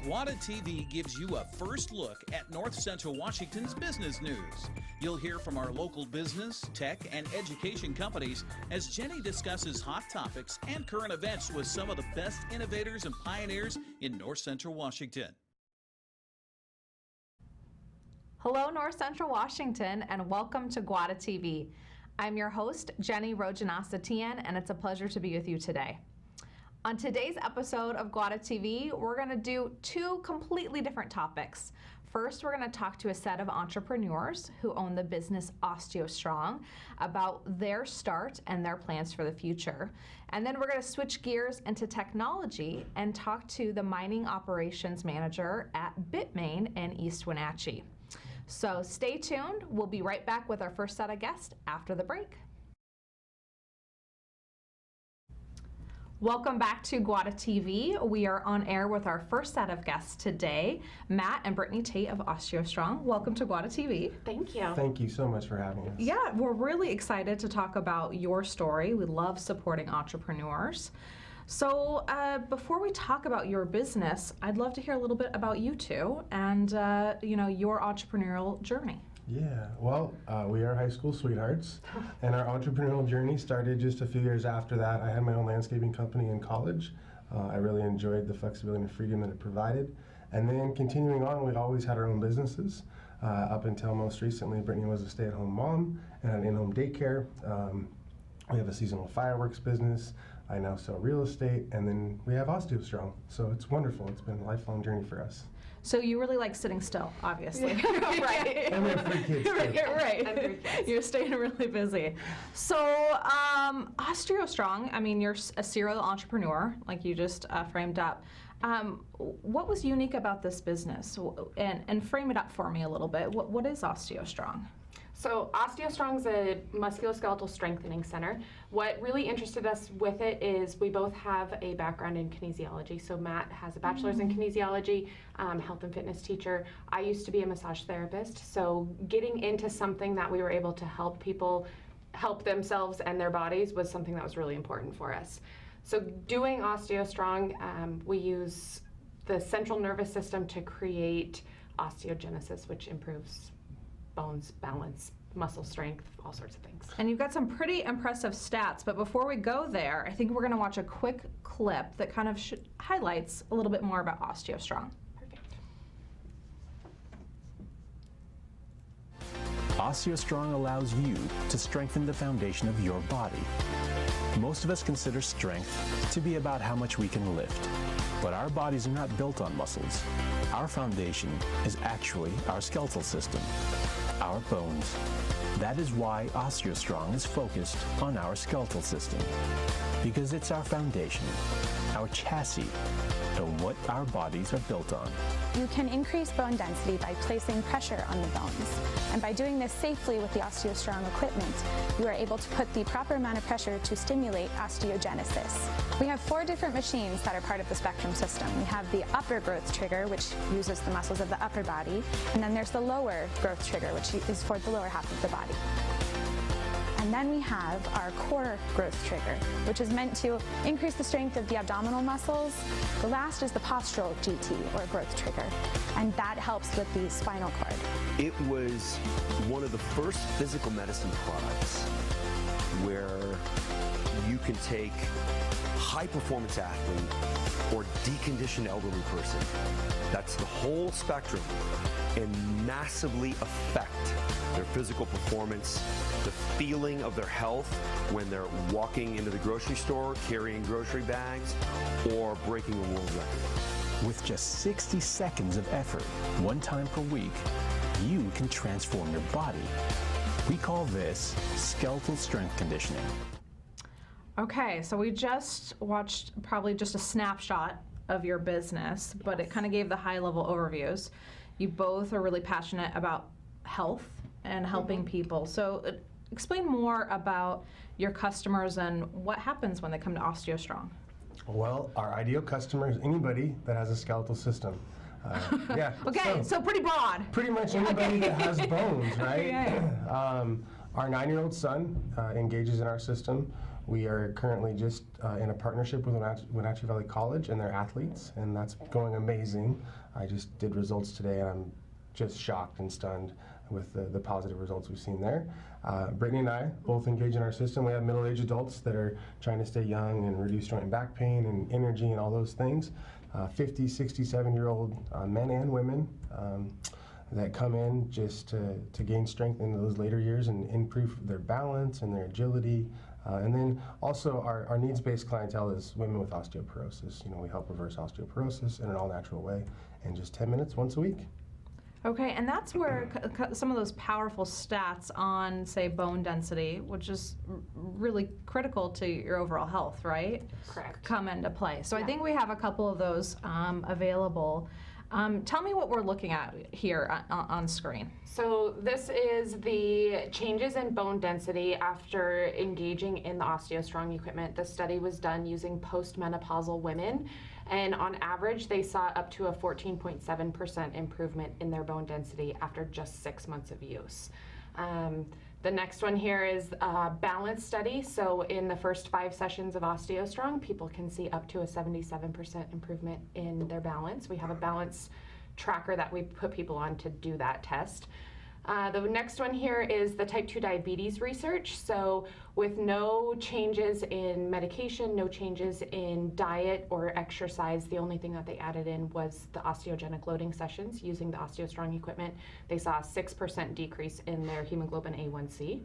GWATA TV gives you a first look at North Central Washington's business news. You'll hear from our local business, tech, and education companies as Jenny discusses hot topics and current events with some of the best innovators and pioneers in North Central Washington. Hello, North Central Washington, and welcome to GWATA TV. I'm your host, Jenny Rojanasa-Tian, and it's a pleasure to be with you today. On today's episode of GWATA TV, we're going to do two completely different topics. First, we're going to talk to a set of entrepreneurs who own the business Osteostrong about their start and their plans for the future. And then we're going to switch gears into technology and talk to the mining operations manager at Bitmain in East Wenatchee. So stay tuned. We'll be right back with our first set of guests after the break. Welcome back to GWATA TV. We are on air with our first set of guests today, Matt and Brittany Tate of Osteostrong. Welcome to GWATA TV. Thank you. Thank you so much for having us. Yeah, we're really excited to talk about your story. We love supporting entrepreneurs. So before we talk about your business, I'd love to hear a little bit about you two and your entrepreneurial journey. Yeah, well, we are high school sweethearts, and our entrepreneurial journey started just a few years after that. I had my own landscaping company in college. I really enjoyed the flexibility and freedom that it provided. And then continuing on, we always had our own businesses up until most recently. Brittany was a stay-at-home mom and an in-home daycare. We have a seasonal fireworks business. I now sell real estate, and then we have Osteostrong. So it's wonderful. It's been a lifelong journey for us. So you really like sitting still, obviously. Right. And we have 3 kids too. Right. And 3 kids. You're staying really busy. So Osteostrong, I mean, you're a serial entrepreneur, like you just framed up. What was unique about this business? And frame it up for me a little bit. What is Osteostrong? So Osteostrong is a musculoskeletal strengthening center. What really interested us with it is we both have a background in kinesiology. So Matt has a bachelor's in kinesiology, health and fitness teacher. I used to be a massage therapist. So getting into something that we were able to help people help themselves and their bodies was something that was really important for us. So doing Osteostrong, we use the central nervous system to create osteogenesis, which improves bones, balance, muscle strength, all sorts of things. And you've got some pretty impressive stats, but before we go there, I think we're going to watch a quick clip that kind of highlights a little bit more about Osteostrong. Perfect. Osteostrong allows you to strengthen the foundation of your body. Most of us consider strength to be about how much we can lift, but our bodies are not built on muscles. Our foundation is actually our skeletal system, our bones. That is why Osteostrong is focused on our skeletal system, because it's our foundation, our chassis, and what our bodies are built on. You can increase bone density by placing pressure on the bones. And by doing this safely with the Osteostrong equipment, you are able to put the proper amount of pressure to stimulate osteogenesis. We have 4 different machines that are part of the Spectrum system. We have the upper growth trigger, which uses the muscles of the upper body, and then there's the lower growth trigger, which is for the lower half of the body. And then we have our core growth trigger, which is meant to increase the strength of the abdominal muscles. The last is the postural GT, or growth trigger, and that helps with the spinal cord. It was one of the first physical medicine products where you can take high-performance athlete or deconditioned elderly person, that's the whole spectrum, and massively affect their physical performance, the feeling of their health when they're walking into the grocery store, carrying grocery bags, or breaking a world record. With just 60 seconds of effort, 1 time per week, you can transform your body. We call this skeletal strength conditioning. Okay, so we just watched probably just a snapshot of your business, but it kind of gave the high-level overviews. You both are really passionate about health and helping people. So explain more about your customers and what happens when they come to Osteostrong. Well, our ideal customer is anybody that has a skeletal system. Yeah. Okay, so pretty broad. Pretty much anybody that has bones, right? Okay. Our 9-year-old son engages in our system. We are currently just in a partnership with Wenatchee Valley College and their athletes, and that's going amazing. I just did results today, and I'm just shocked and stunned with the positive results we've seen there. Brittany and I both engage in our system. We have middle-aged adults that are trying to stay young and reduce joint and back pain and energy and all those things. 50, 67-year-old men and women that come in just to gain strength into those later years and improve their balance and their agility. And then also our needs-based clientele is women with osteoporosis. You know, we help reverse osteoporosis in an all-natural way in just 10 minutes once a week. Okay, and that's where some of those powerful stats on, say, bone density, which is really critical to your overall health, right? Correct. Come into play. So Yeah. I think we have a couple of those available. Tell me what we're looking at here on screen. So this is the changes in bone density after engaging in the Osteostrong equipment. The study was done using postmenopausal women, and on average they saw up to a 14.7% improvement in their bone density after just 6 months of use. The next one here is a balance study. So in the first 5 sessions of Osteostrong, people can see up to a 77% improvement in their balance. We have a balance tracker that we put people on to do that test. The next one here is the type 2 diabetes research. So with no changes in medication, no changes in diet or exercise, the only thing that they added in was the osteogenic loading sessions using the Osteostrong equipment. They saw a 6% decrease in their hemoglobin A1C.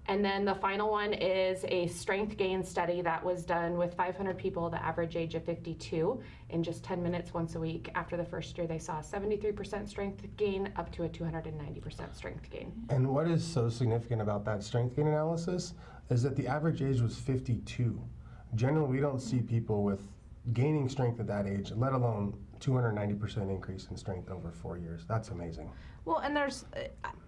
And then the final one is a strength gain study that was done with 500 people, the average age of 52, in just 10 minutes once a week. After the first year, they saw a 73% strength gain up to a 290% strength gain. And what is so significant about that strength gain analysis is that the average age was 52. Generally, we don't see people with gaining strength at that age, let alone 290% increase in strength over 4 years. That's amazing. Well, and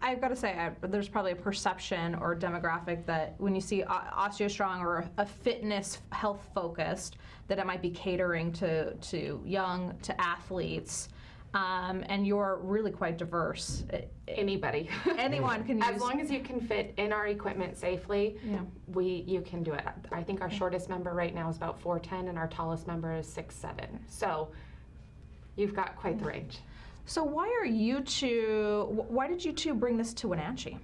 I've got to say, there's probably a perception or demographic that when you see Osteostrong or a fitness health focused, that it might be catering to young, to athletes, and you're really quite diverse. Anybody. Anyone can use. As long as you can fit in our equipment safely, Yeah. you can do it. I think our shortest member right now is about 4'10", and our tallest member is 6'7". So you've got quite the range. So why did you two bring this to Wenatchee,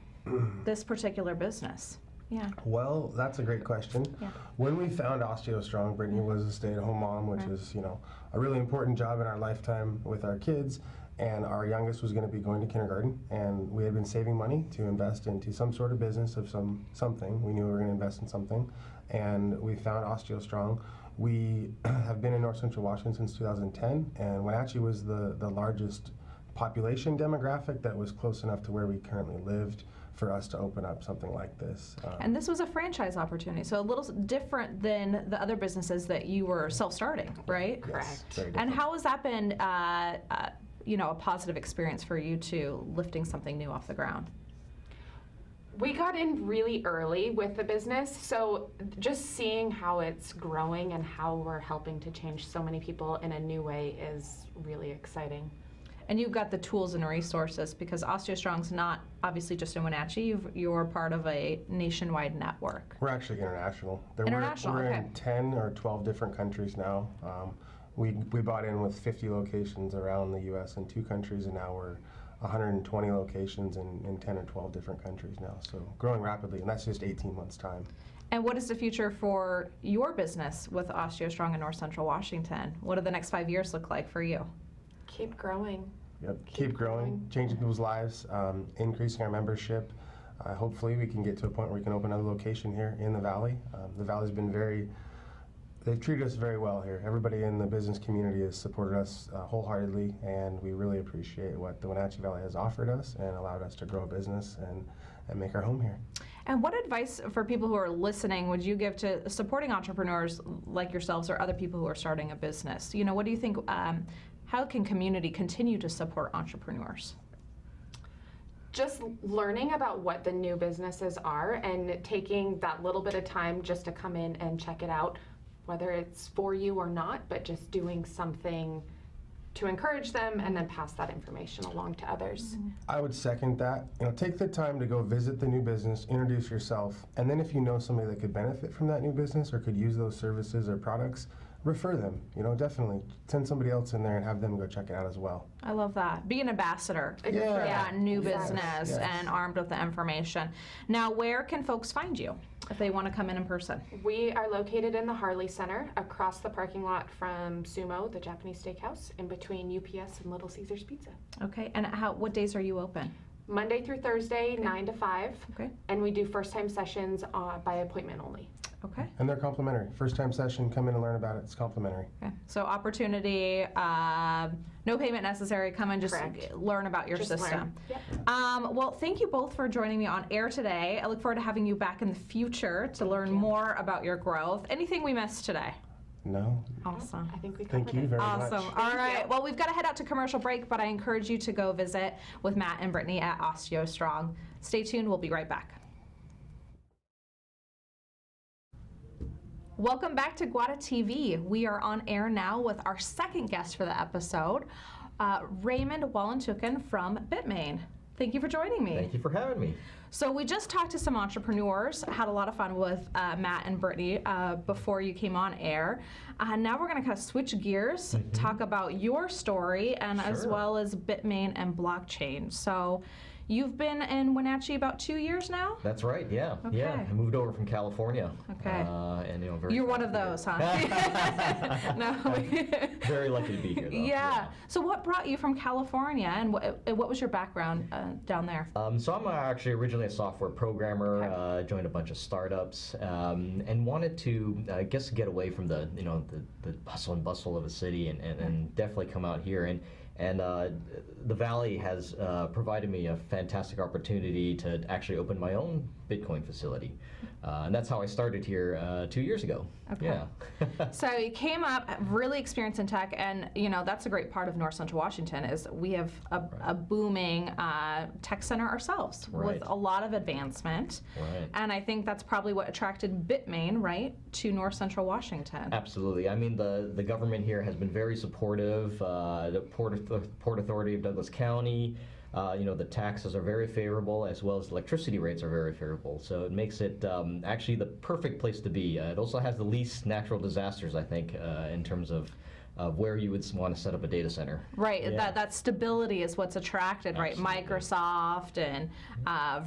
this particular business? Yeah. Well, that's a great question. Yeah. When we found Osteostrong, Brittany was a stay-at-home mom, which is, you know, a really important job in our lifetime with our kids. And our youngest was going to be going to kindergarten, and we had been saving money to invest into some sort of business of something. We knew we were going to invest in something, and we found Osteostrong. We have been in North Central Washington since 2010, and Wenatchee was the largest population demographic that was close enough to where we currently lived for us to open up something like this. And this was a franchise opportunity, so a little different than the other businesses that you were self-starting, right? Correct. Yes, very And different. how has that been, a positive experience for you two, lifting something new off the ground? We got in really early with the business, so just seeing how it's growing and how we're helping to change so many people in a new way is really exciting. And you've got the tools and resources, because Osteostrong's not obviously just in Wenatchee. You're part of a nationwide network. We're actually international. International, we're okay. in 10 or 12 different countries now. We bought in with 50 locations around the U.S. in 2 countries, and now we're 120 locations in 10 or 12 different countries now. So growing rapidly, and that's just 18 months' time. And what is the future for your business with Osteostrong in North Central Washington? What do the next 5 years look like for you? Keep growing. Yep, keep growing, changing people's lives, increasing our membership. Hopefully we can get to a point where we can open another location here in the Valley. The Valley's been they've treated us very well here. Everybody in the business community has supported us wholeheartedly, and we really appreciate what the Wenatchee Valley has offered us and allowed us to grow a business and make our home here. And what advice for people who are listening would you give to supporting entrepreneurs like yourselves or other people who are starting a business? You know, what do you think, how can community continue to support entrepreneurs? Just learning about what the new businesses are and taking that little bit of time just to come in and check it out, whether it's for you or not, but just doing something to encourage them and then pass that information along to others. I would second that. Take the time to go visit the new business, introduce yourself, and then if you know somebody that could benefit from that new business or could use those services or products, refer them. Definitely send somebody else in there and have them go check it out as well. I love that. Be an ambassador. Yeah. New Exactly. business and armed with the information. Now, where can folks find you if they want to come in person? We are located in the Harley Center, across the parking lot from Sumo, the Japanese steakhouse, in between UPS and Little Caesars Pizza. Okay, and what days are you open? Monday through Thursday, 9 to 5. Okay. And we do first-time sessions by appointment only. Okay. And they're complimentary. First time session, come in and learn about it. It's complimentary. Okay. So opportunity, no payment necessary. Come and just Correct. learn about your Just system. learn. Yep. Well, thank you both for joining me on air today. I look forward to having you back in the future to learn more about your growth. Anything we missed today? No. Awesome. I think we covered Thank you it. very much. Awesome. All right. Well, we've got to head out to commercial break, but I encourage you to go visit with Matt and Brittany at Osteostrong. Stay tuned. We'll be right back. Welcome back to GWATA TV. We are on air now with our second guest for the episode, Raymond Wallentuken from Bitmain. Thank you for joining me. Thank you for having me. So we just talked to some entrepreneurs, had a lot of fun with Matt and Brittany before you came on air. Now we're going to kind of switch gears, talk about your story, and as Sure. well as Bitmain and blockchain. So you've been in Wenatchee about 2 years now? That's right. Yeah. Okay. Yeah. I moved over from California. Okay. And very You're one of happy those, here. huh? No. Very lucky to be here, though. Yeah. So what brought you from California, and what was your background down there? So I'm actually originally a software programmer. Okay. Joined a bunch of startups, and wanted to, I guess, get away from the hustle and bustle of a city, and definitely come out here. And the Valley has provided me a fantastic opportunity to actually open my own Bitcoin facility. And that's how I started here 2 years ago. Okay. Yeah. So you came up really experienced in tech, and that's a great part of North Central Washington is we have a booming tech center ourselves with Right. a lot of advancement. Right. And I think that's probably what attracted Bitmain, right, to North Central Washington. Absolutely. I mean, the government here has been very supportive. The Port Authority of Douglas County, the taxes are very favorable, as well as electricity rates are very favorable. So it makes it actually the perfect place to be. It also has the least natural disasters, I think, in terms of where you would want to set up a data center. Right, Yeah. that stability is what's attracted, right? Absolutely. Microsoft and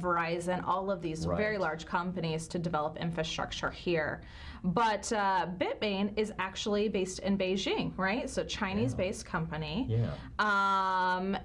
Verizon, all of these Right. very large companies to develop infrastructure here. But Bitmain is actually based in Beijing, right? So Chinese-based company. Yeah.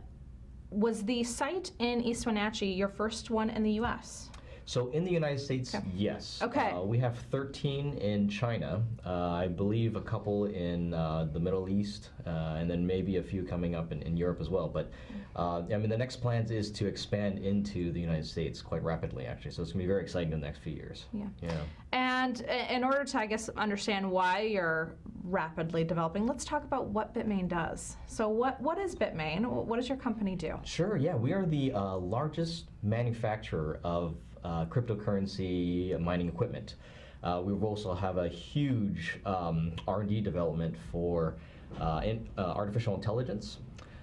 Was the site in East Wenatchee your first one in the U.S.? So in the United States, Okay. yes. Okay. We have 13 in China, I believe a couple in the Middle East, and then maybe a few coming up in Europe as well. But I mean, the next plans is to expand into the United States quite rapidly, actually. So it's going to be very exciting in the next few years. Yeah. Yeah. And in order to, I guess, understand why you're rapidly developing, let's talk about what Bitmain does. So what is Bitmain? What does your company do? Sure, yeah. We are the largest manufacturer of cryptocurrency mining equipment. We also have a huge R&D development for artificial intelligence.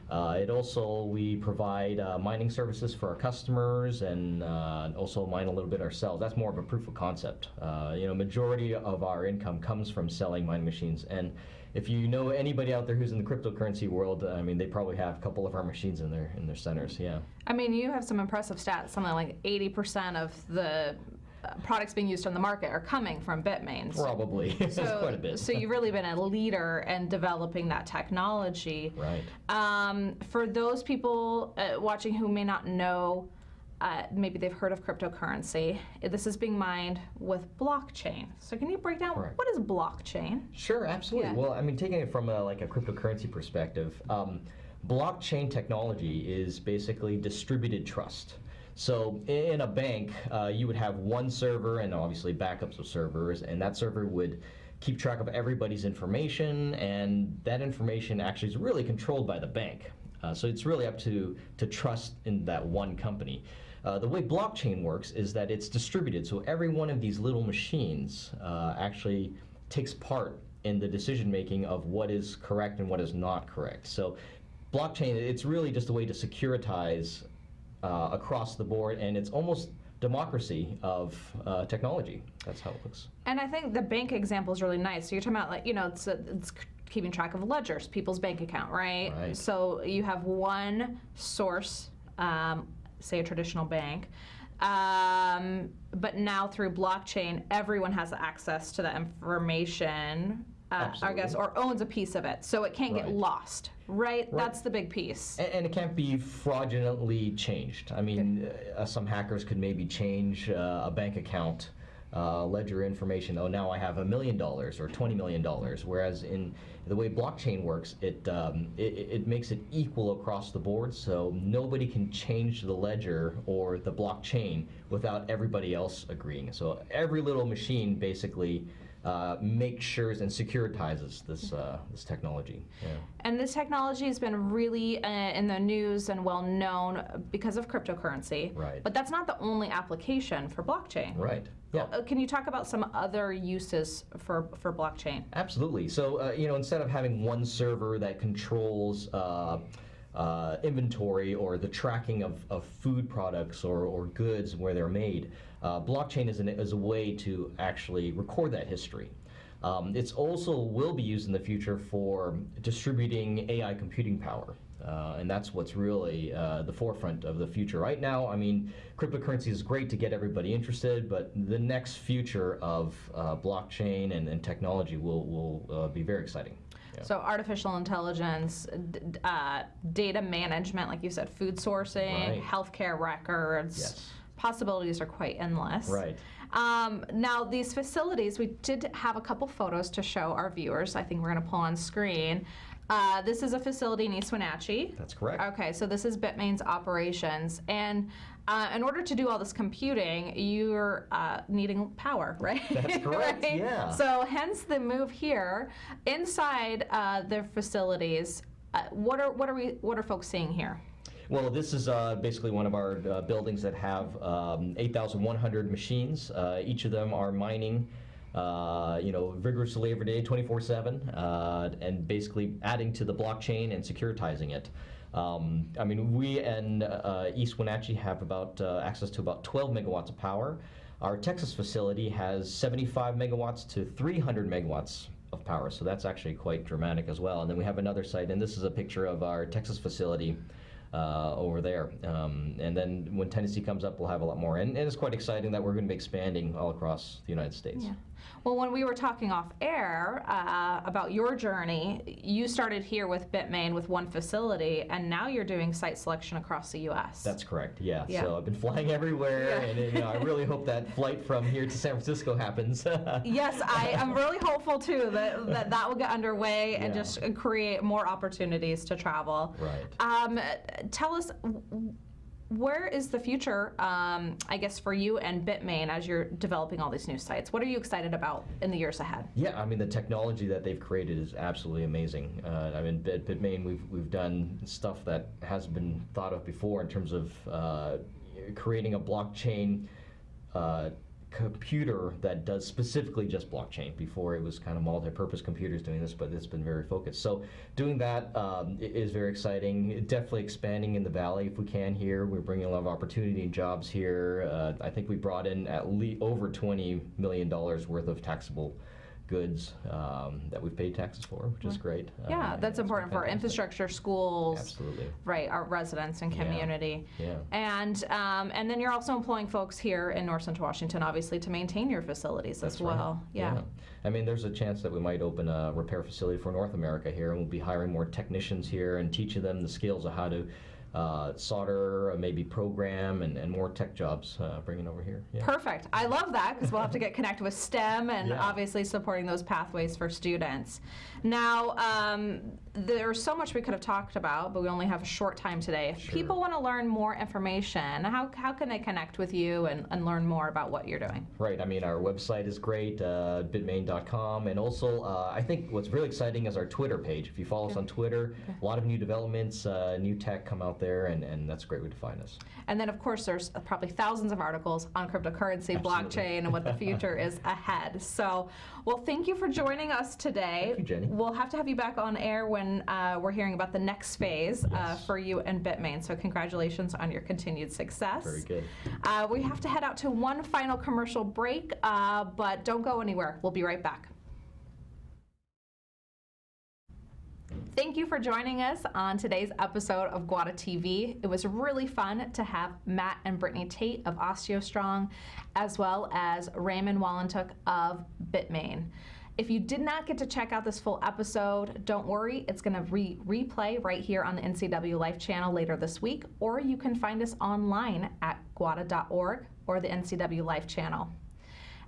We provide mining services for our customers, and also mine a little bit ourselves. That's more of a proof of concept. Majority of our income comes from selling mining machines. And if you know anybody out there who's in the cryptocurrency world, I mean, they probably have a couple of our machines in their centers. Yeah. I mean, you have some impressive stats. Something like 80% of the products being used on the market are coming from Bitmain. Probably. It's quite a bit. So you've really been a leader in developing that technology. Right. For those people watching who may not know, maybe they've heard of cryptocurrency, this is being mined with blockchain. So can you break down Correct. what is blockchain? Sure, absolutely. Yeah. Well, I mean, taking it from a cryptocurrency perspective, blockchain technology is basically distributed trust. So in a bank, you would have one server and obviously backups of servers, and that server would keep track of everybody's information, and that information actually is really controlled by the bank. So it's really up to trust in that one company. The way blockchain works is that it's distributed, so every one of these little machines actually takes part in the decision making of what is correct and what is not correct. So blockchain, it's really just a way to securitize across the board, and it's almost democracy of technology. That's how it looks. And I think the bank example is really nice. So you're talking about, like, it's keeping track of ledgers, people's bank account, right? Right. So you have one source, say a traditional bank, but now through blockchain, everyone has access to that information, I guess, or owns a piece of it. So it can't get lost, right? That's the big piece. And it can't be fraudulently changed. I mean, some hackers could maybe change a bank account ledger information. Oh, now I have $1 million or $20 million. Whereas in the way blockchain works, it makes it equal across the board, so nobody can change the ledger or the blockchain without everybody else agreeing. So every little machine basically makes sure and securitizes this technology. Yeah. And this technology has been really in the news and well known because of cryptocurrency. Right. But that's not the only application for blockchain. Right. Yeah. Can you talk about some other uses for blockchain? Absolutely. So instead of having one server that controls inventory or the tracking of food products or goods where they're made, blockchain is a way to actually record that history. It's also will be used in the future for distributing AI computing power. And that's what's really the forefront of the future. Right now, I mean, cryptocurrency is great to get everybody interested, but the next future of blockchain and technology will be very exciting. Yeah. So artificial intelligence, data management, like you said, food sourcing, healthcare records. Yes. Possibilities are quite endless. Right. Now, these facilities, we did have a couple photos to show our viewers. I think we're going to pull on screen. This is a facility in East Wenatchee. That's correct. Okay, so this is Bitmain's operations. And in order to do all this computing, you're needing power, right? That's correct, right? yeah. So hence the move here. Inside their facilities, what are folks seeing here? Well, this is basically one of our buildings that have 8,100 machines. Each of them are mining vigorously every day, 24/7, and basically adding to the blockchain and securitizing it. I mean, we and East Wenatchee have about access to about 12 megawatts of power. Our Texas facility has 75 megawatts to 300 megawatts of power, so that's actually quite dramatic as well. And then we have another site, and this is a picture of our Texas facility over there. And then when Tennessee comes up, we'll have a lot more. And it's quite exciting that we're going to be expanding all across the United States. Yeah. Well, when we were talking off air about your journey, you started here with Bitmain with one facility, and now you're doing site selection across the U.S. That's correct, yeah. So I've been flying everywhere, and I really hope that flight from here to San Francisco happens. Yes, I am really hopeful, too, that will get underway and just create more opportunities to travel. Right. Tell us, where is the future, I guess, for you and Bitmain as you're developing all these new sites? What are you excited about in the years ahead? Yeah, I mean, the technology that they've created is absolutely amazing. I mean, at Bitmain, we've done stuff that hasn't been thought of before in terms of creating a blockchain computer that does specifically just blockchain. Before it was kind of multi-purpose computers doing this, but it's been very focused. So doing that is very exciting. Definitely expanding in the valley if we can here. We're bringing a lot of opportunity and jobs here. I think we brought in at least over $20 million worth of taxable goods that we've paid taxes for, which is great. Yeah, that's important for infrastructure, schools. Absolutely. Right, our residents and community. Yeah. And then you're also employing folks here in North Central Washington, obviously, to maintain your facilities as well. Right. Yeah. I mean, there's a chance that we might open a repair facility for North America here, and we'll be hiring more technicians here and teaching them the skills of how to solder, maybe program, and more tech jobs bringing over here. Yeah. Perfect. I love that, because we'll have to get connected with STEM and obviously supporting those pathways for students. Now, there's so much we could have talked about, but we only have a short time today. If people want to learn more information, how can they connect with you and learn more about what you're doing? Right. I mean, our website is great, bitmain.com, and also I think what's really exciting is our Twitter page. If you follow us on Twitter, a lot of new developments, new tech come out there. there, and that's a great way to find us. And then, of course, there's probably thousands of articles on cryptocurrency, Absolutely. blockchain, and what the future is ahead. So, well, thank you for joining us today. Thank you, Jenny. We'll have to have you back on air when we're hearing about the next phase for you and Bitmain. So congratulations on your continued success. Very good. We have to head out to one final commercial break, but don't go anywhere. We'll be right back. Thank you for joining us on today's episode of GWATA TV. It was really fun to have Matt and Brittany Tate of Osteostrong, as well as Raymond Wallentook of Bitmain. If you did not get to check out this full episode, don't worry, it's going to replay right here on the NCW Life channel later this week, or you can find us online at GWATA.org or the NCW Life channel.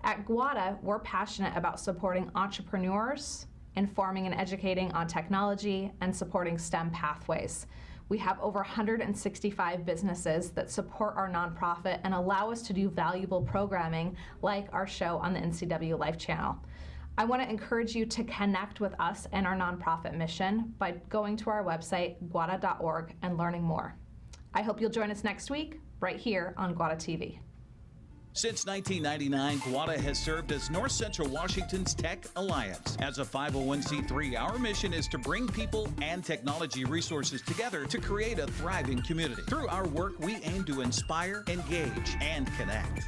At GWATA, we're passionate about supporting entrepreneurs, informing and educating on technology, and supporting STEM pathways. We have over 165 businesses that support our nonprofit and allow us to do valuable programming like our show on the NCW Life channel. I want to encourage you to connect with us and our nonprofit mission by going to our website, GWATA.org, and learning more. I hope you'll join us next week, right here on GWATA TV. Since 1999, GWATA has served as North Central Washington's Tech Alliance. As a 501c3, our mission is to bring people and technology resources together to create a thriving community. Through our work, we aim to inspire, engage, and connect.